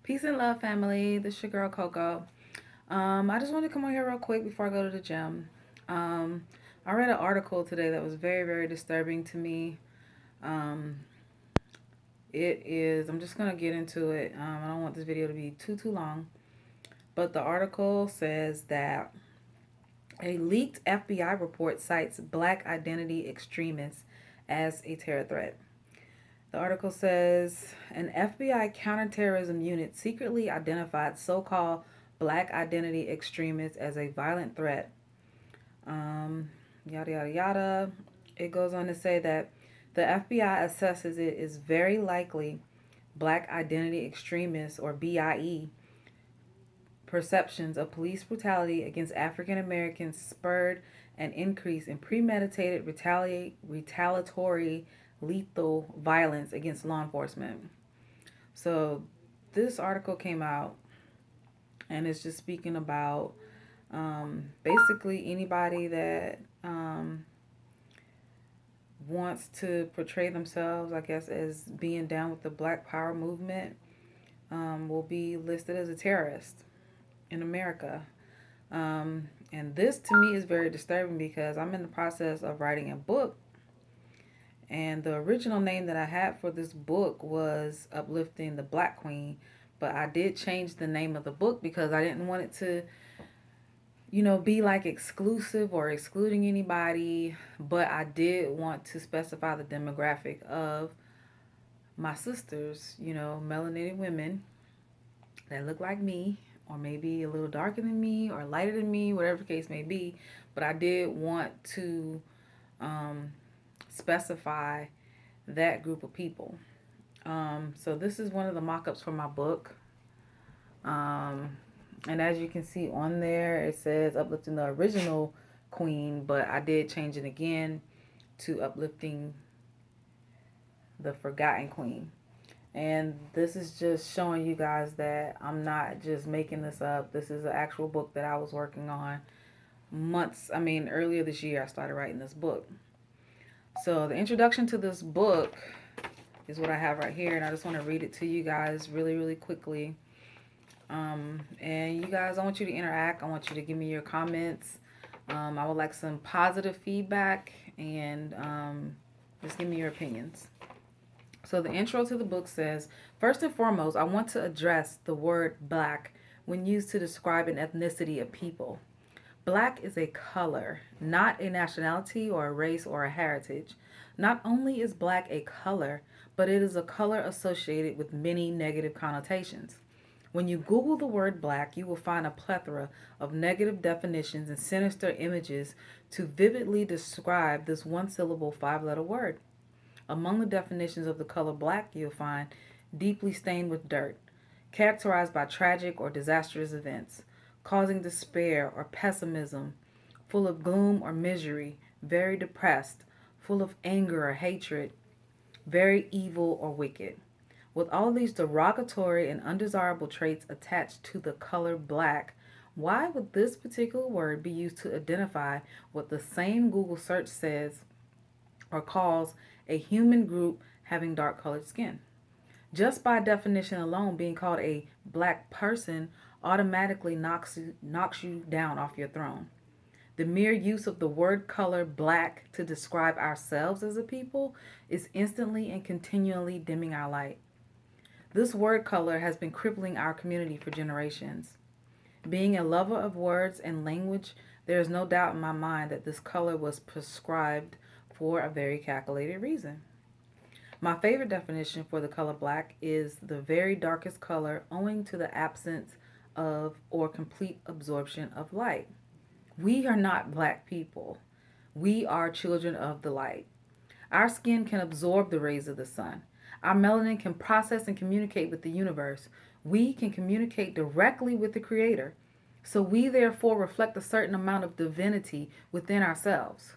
Peace and love, family. This is your girl Coco. I just want to come on here real quick before I go to the gym. Um, I read an article today that was very, very disturbing to me. Um, it is. I'm just gonna get into it. I don't want this video to be too long. But the article says that a leaked FBI report cites Black identity extremists as a terror threat. The article says an FBI counterterrorism unit secretly identified so called Black identity extremists as a violent threat. Yada, yada, yada. It goes on to say that the FBI assesses it is very likely Black identity extremists, or BIE, perceptions of police brutality against African Americans spurred an increase in premeditated retaliatory lethal violence against law enforcement. So this article came out and it's just speaking about basically anybody that wants to portray themselves, I guess, as being down with the Black Power movement will be listed as a terrorist in America. And this to me is very disturbing because I'm in the process of writing a book. And the original name that I had for this book was Uplifting the Black Queen. But I did change the name of the book because I didn't want it to, be like exclusive or excluding anybody. But I did want to specify the demographic of my sisters, melanated women that look like me, or maybe a little darker than me, or lighter than me, whatever the case may be. But I did want to specify that group of people. So this is one of the mock-ups for my book. And as you can see on there, it says Uplifting the Original Queen, but I did change it again to Uplifting the Forgotten Queen. And this is just showing you guys that I'm not just making this up. This is an actual book that I was working on earlier this year I started writing this book. So the introduction to this book is what I have right here, and I just want to read it to you guys really, really quickly. And you guys, I want you to interact. I want you to give me your comments. I would like some positive feedback, and just give me your opinions. So the intro to the book says, first and foremost, I want to address the word black when used to describe an ethnicity of people. Black is a color, not a nationality or a race or a heritage. Not only is black a color, but it is a color associated with many negative connotations. When you Google the word black, you will find a plethora of negative definitions and sinister images to vividly describe this one syllable, 5-letter word. Among the definitions of the color black, you'll find deeply stained with dirt, characterized by tragic or disastrous events, causing despair or pessimism, full of gloom or misery, very depressed, full of anger or hatred, very evil or wicked. With all these derogatory and undesirable traits attached to the color black, why would this particular word be used to identify what the same Google search says or calls a human group having dark colored skin? Just by definition alone, being called a black person automatically knocks you down off your throne. The mere use of the word color black to describe ourselves as a people is instantly and continually dimming our light. This word color has been crippling our community for generations. Being a lover of words and language, there is no doubt in my mind that this color was prescribed for a very calculated reason. My favorite definition for the color black is the very darkest color owing to the absence of or complete absorption of light. We are not black people. We are children of the light. Our skin can absorb the rays of the sun. Our melanin can process and communicate with the universe. We can communicate directly with the Creator. So we therefore reflect a certain amount of divinity within ourselves.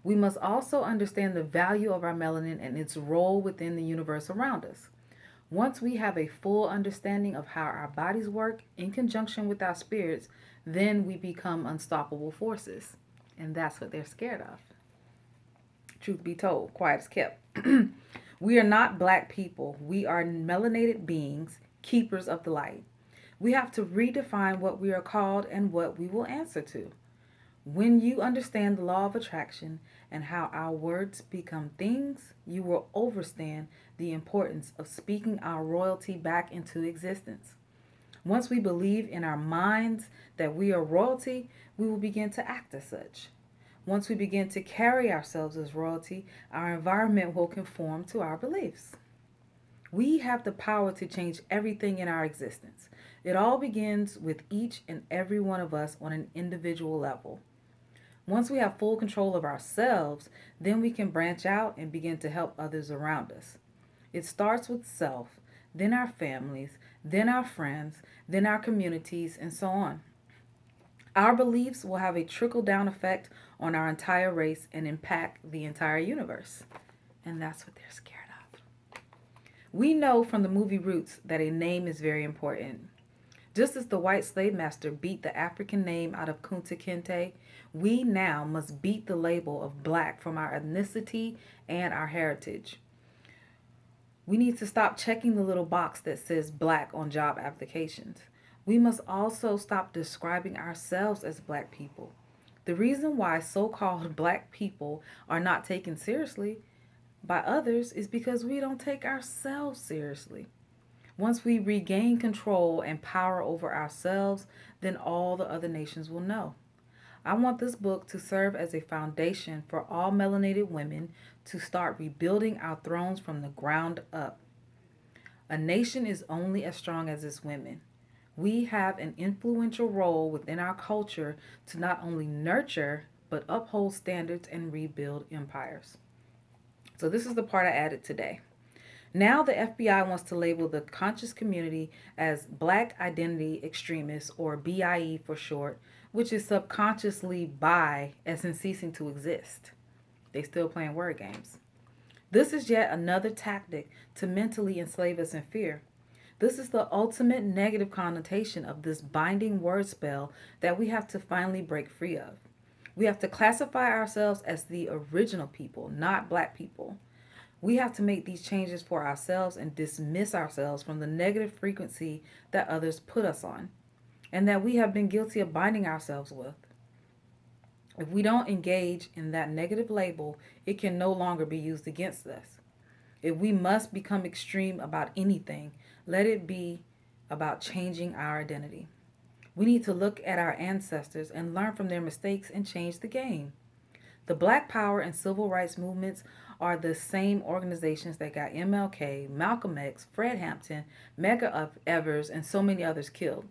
We must also understand the value of our melanin and its role within the universe around us. Once we have a full understanding of how our bodies work in conjunction with our spirits, then we become unstoppable forces. And that's what they're scared of. Truth be told, quiet is kept. We are not black people. We are melanated beings keepers of the light. We have to redefine what we are called and what we will answer to. When you understand the law of attraction and how our words become things, you will understand the importance of speaking our royalty back into existence. Once we believe in our minds that we are royalty, we will begin to act as such. Once we begin to carry ourselves as royalty, our environment will conform to our beliefs. We have the power to change everything in our existence. It all begins with each and every one of us on an individual level. Once we have full control of ourselves, then we can branch out and begin to help others around us. It starts with self, then our families, then our friends, then our communities, and so on. Our beliefs will have a trickle down effect on our entire race and impact the entire universe. And that's what they're scared of. We know from the movie Roots that a name is very important. Just as the white slave master beat the African name out of Kunta Kinte, we now must beat the label of black from our ethnicity and our heritage. We need to stop checking the little box that says black on job applications. We must also stop describing ourselves as black people. The reason why so called black people are not taken seriously by others is because we don't take ourselves seriously. Once we regain control and power over ourselves, then all the other nations will know. I want this book to serve as a foundation for all melanated women to start rebuilding our thrones from the ground up. A nation is only as strong as its women. We have an influential role within our culture to not only nurture, but uphold standards and rebuild empires. So, this is the part I added today. Now, the FBI wants to label the conscious community as Black Identity Extremists, or BIE for short, which is subconsciously bi, as in ceasing to exist. They still playing word games. This is yet another tactic to mentally enslave us in fear. This is the ultimate negative connotation of this binding word spell that we have to finally break free of. We have to classify ourselves as the original people, not black people. We have to make these changes for ourselves and dismiss ourselves from the negative frequency that others put us on and that we have been guilty of binding ourselves with. If we don't engage in that negative label, it can no longer be used against us. If we must become extreme about anything, let it be about changing our identity. We need to look at our ancestors and learn from their mistakes and change the game. The Black Power and Civil Rights movements are the same organizations that got MLK, Malcolm X, Fred Hampton, Medgar Evers, and so many others killed.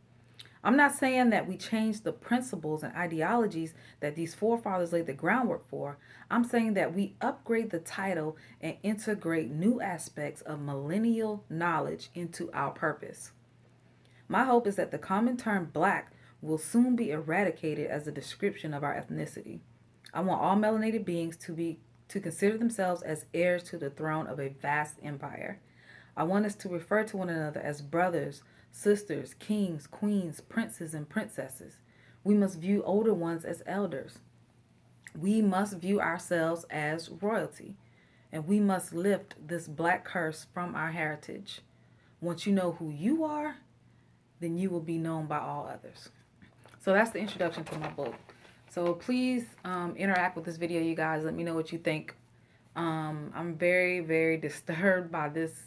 I'm not saying that we change the principles and ideologies that these forefathers laid the groundwork for. I'm saying that we upgrade the title and integrate new aspects of millennial knowledge into our purpose. My hope is that the common term black will soon be eradicated as a description of our ethnicity. I want all melanated beings to consider themselves as heirs to the throne of a vast empire. I want us to refer to one another as brothers, sisters, kings, queens, princes, and princesses. We must view older ones as elders. We must view ourselves as royalty. And we must lift this black curse from our heritage. Once you know who you are, then you will be known by all others. So that's the introduction to my book. So please interact with this video, you guys. Let me know what you think. I'm very, very disturbed by this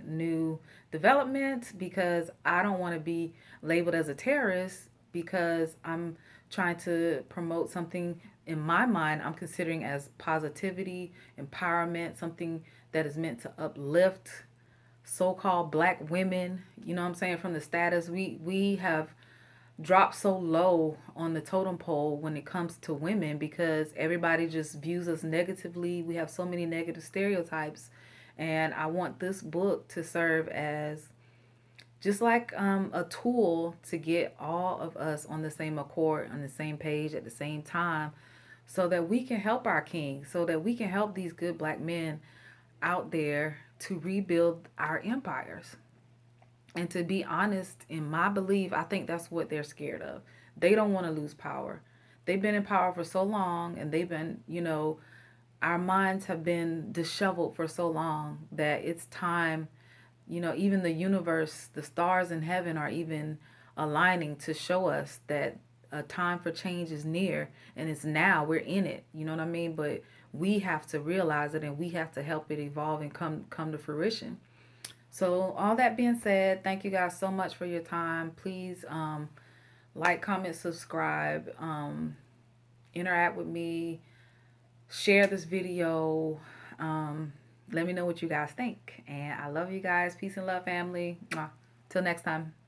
new development because I don't want to be labeled as a terrorist because I'm trying to promote something in my mind I'm considering as positivity, empowerment, something that is meant to uplift so-called black women. You know what I'm saying? From the status we have dropped so low on the totem pole when it comes to women because everybody just views us negatively. We have so many negative stereotypes, and I want this book to serve as just like a tool to get all of us on the same accord, on the same page at the same time, so that we can help our king, so that we can help these good black men out there to rebuild our empires. And to be honest, in my belief, I think that's what they're scared of. They don't want to lose power. They've been in power for so long, and they've been, our minds have been disheveled for so long that it's time You know, even the universe, the stars in heaven are even aligning to show us that a time for change is near, and it's now. We're in it. You know what I mean? But we have to realize it, and we have to help it evolve and come to fruition. So, all that being said, thank you guys so much for your time. Please like, comment, subscribe, interact with me, share this video. Let me know what you guys think. And I love you guys. Peace and love, family. Mwah. Till next time.